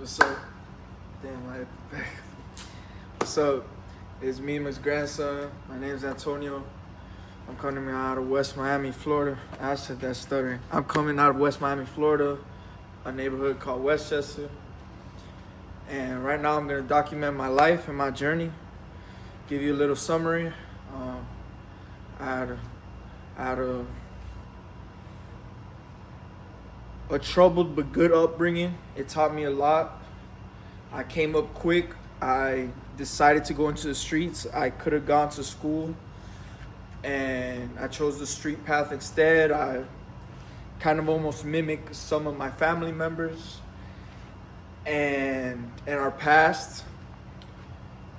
What's up? Damn, I hit the back. What's up? It's me, my grandson. My name's Antonio. I'm coming out of West Miami, Florida. I said that stuttering. I'm coming out of West Miami, Florida, a neighborhood called Westchester. And right now I'm going to document my life and my journey, give you a little summary. I had a troubled but good upbringing. It taught me a lot. I came up quick. I decided to go into the streets. I could have gone to school, and I chose the street path instead. I kind of almost mimicked some of my family members and in our past.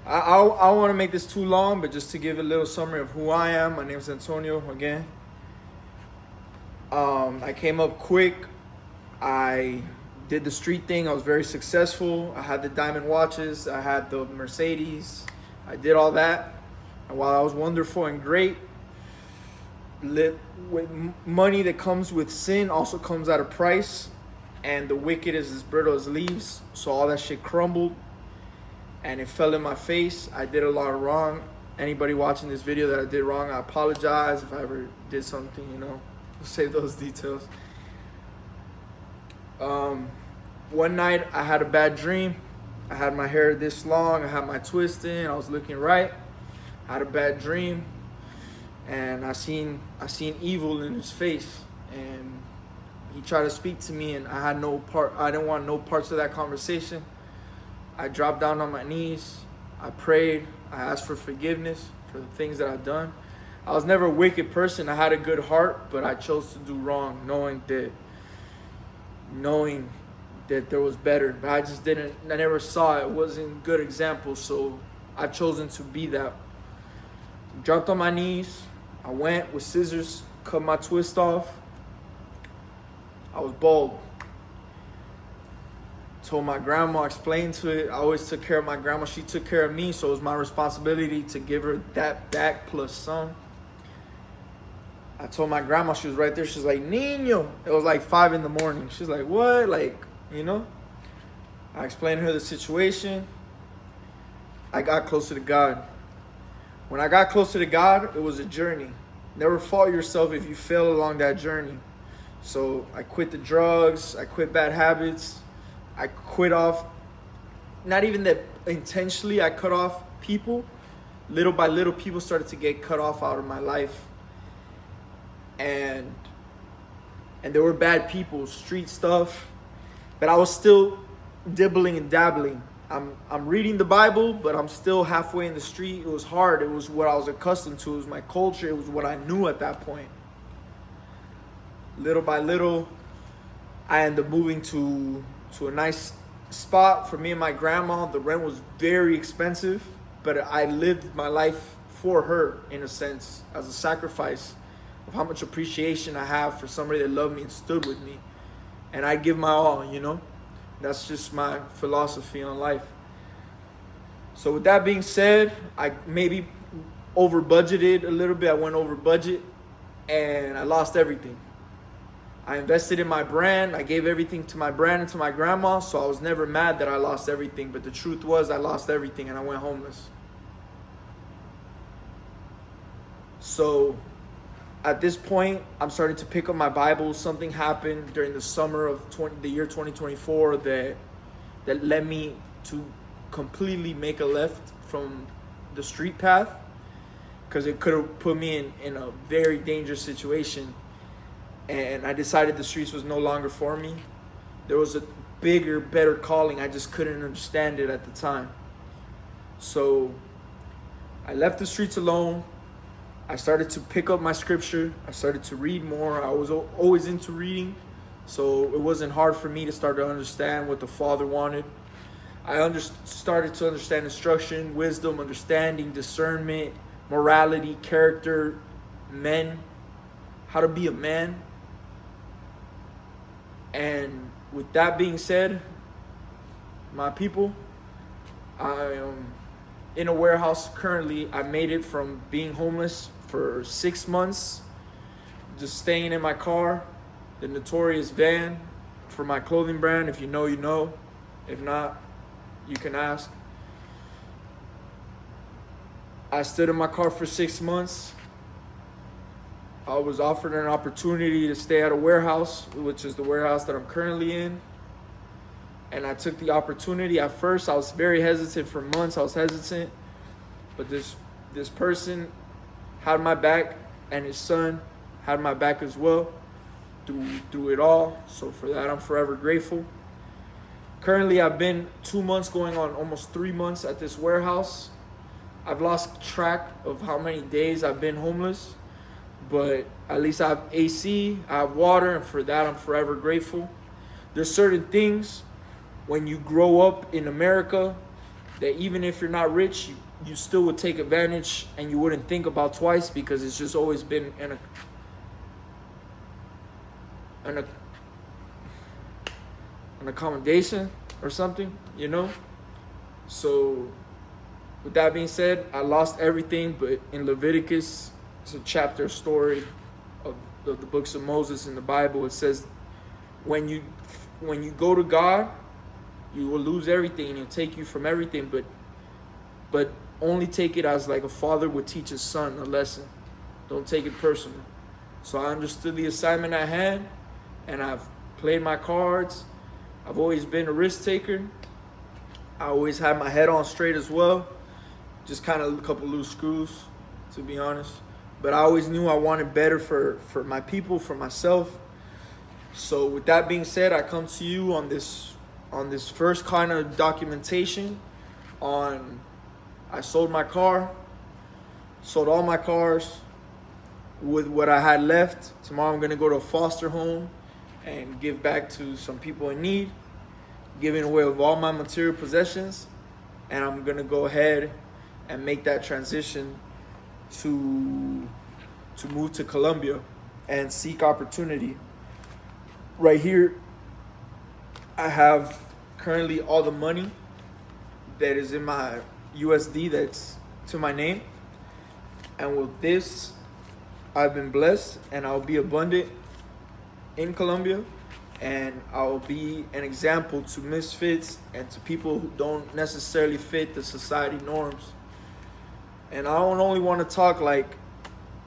I want to make this too long, but just to give a little summary of who I am. My name is Antonio again. I came up quick. I did the street thing. I was very successful. I had the diamond watches. I had the Mercedes. I did all that. And while I was wonderful and great, with money that comes with sin also comes at a price. And the wicked is as brittle as leaves. So all that shit crumbled. And it fell in my face. I did a lot of wrong. Anybody watching this video that I did wrong, I apologize if I ever did something, we'll save those details. One night I had a bad dream. I had my hair this long. I had my twist in. I was looking right. I had a bad dream, and I seen evil in his face, and he tried to speak to me, and I didn't want no parts of that conversation. I dropped down on my knees. I prayed. I asked for forgiveness for the things that I've done. I was never a wicked person. I had a good heart, but I chose to do wrong, knowing that there was better. But I never saw it. It wasn't good example, so I've chosen to be that. Dropped on my knees. I went with scissors, cut my twist off. I was bald. Told my grandma, explained to it. I always took care of my grandma. She took care of me, so it was my responsibility to give her that back plus some. I told my grandma, she was right there. She's like, Niño. It was like 5 a.m. She's like, what? I explained to her the situation. I got closer to God. When I got closer to God, it was a journey. Never fault yourself if you fail along that journey. So I quit the drugs. I quit bad habits. I quit off, not even that intentionally, I cut off people. Little by little, people started to get cut off out of my life. And there were bad people, street stuff, but I was still dibbling and dabbling. I'm reading the Bible, but I'm still halfway in the street. It was hard. It was what I was accustomed to. It was my culture. It was what I knew at that point. Little by little, I ended up moving to a nice spot for me and my grandma. The rent was very expensive, but I lived my life for her, in a sense, as a sacrifice of how much appreciation I have for somebody that loved me and stood with me. And I give my all, That's just my philosophy on life. So with that being said, I maybe over budgeted a little bit. I went over budget and I lost everything. I invested in my brand. I gave everything to my brand and to my grandma, so I was never mad that I lost everything. But the truth was I lost everything and I went homeless. So at this point, I'm starting to pick up my Bible. Something happened during the summer of the year 2024 that led me to completely make a left from the street path, because it could have put me in a very dangerous situation. And I decided the streets was no longer for me. There was a bigger, better calling. I just couldn't understand it at the time. So I left the streets alone. I started to pick up my scripture. I started to read more. I was always into reading, so it wasn't hard for me to start to understand what the Father wanted. I started to understand instruction, wisdom, understanding, discernment, morality, character, men, how to be a man. And with that being said, my people, I am in a warehouse currently. I made it from being homeless for 6 months, just staying in my car, the notorious van for my clothing brand. If you know, you know. If not, you can ask. I stood in my car for 6 months. I was offered an opportunity to stay at a warehouse, which is the warehouse that I'm currently in. And I took the opportunity. At first, I was very hesitant. For months, I was hesitant. But this person had my back, and his son had my back as well through it all. So for that, I'm forever grateful. Currently, I've been 2 months, going on almost 3 months at this warehouse. I've lost track of how many days I've been homeless, but at least I have AC, I have water, and for that, I'm forever grateful. There's certain things when you grow up in America that even if you're not rich, you still would take advantage and you wouldn't think about twice, because it's just always been an accommodation or something, you know? So with that being said, I lost everything, but in Leviticus, it's a chapter story of the books of Moses in the Bible. It says, when you go to God, you will lose everything and he'll take you from everything, but only take it as like a father would teach his son a lesson. Don't take it personal. So I understood the assignment I had, and I've played my cards. I've always been a risk taker. I always had my head on straight as well. Just kind of a couple loose screws, to be honest. But I always knew I wanted better for my people, for myself. So with that being said, I come to you on this first kind of documentation on I sold my car, sold all my cars with what I had left. Tomorrow I'm going to go to a foster home and give back to some people in need, giving away of all my material possessions. And I'm going to go ahead and make that transition to move to Colombia and seek opportunity. Right here, I have currently all the money that is in my USD that's to my name. And with this, I've been blessed, and I'll be abundant in Colombia, and I'll be an example to misfits and to people who don't necessarily fit the society norms. And I don't only want to talk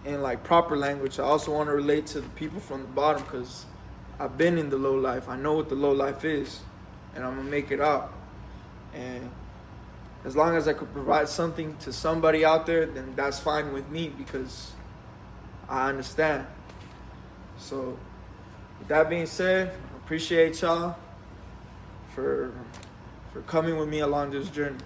in proper language. I also want to relate to the people from the bottom, because I've been in the low life. I know what the low life is, and I'm gonna make it out. And as long as I could provide something to somebody out there, then that's fine with me, because I understand. So with that being said, I appreciate y'all for coming with me along this journey.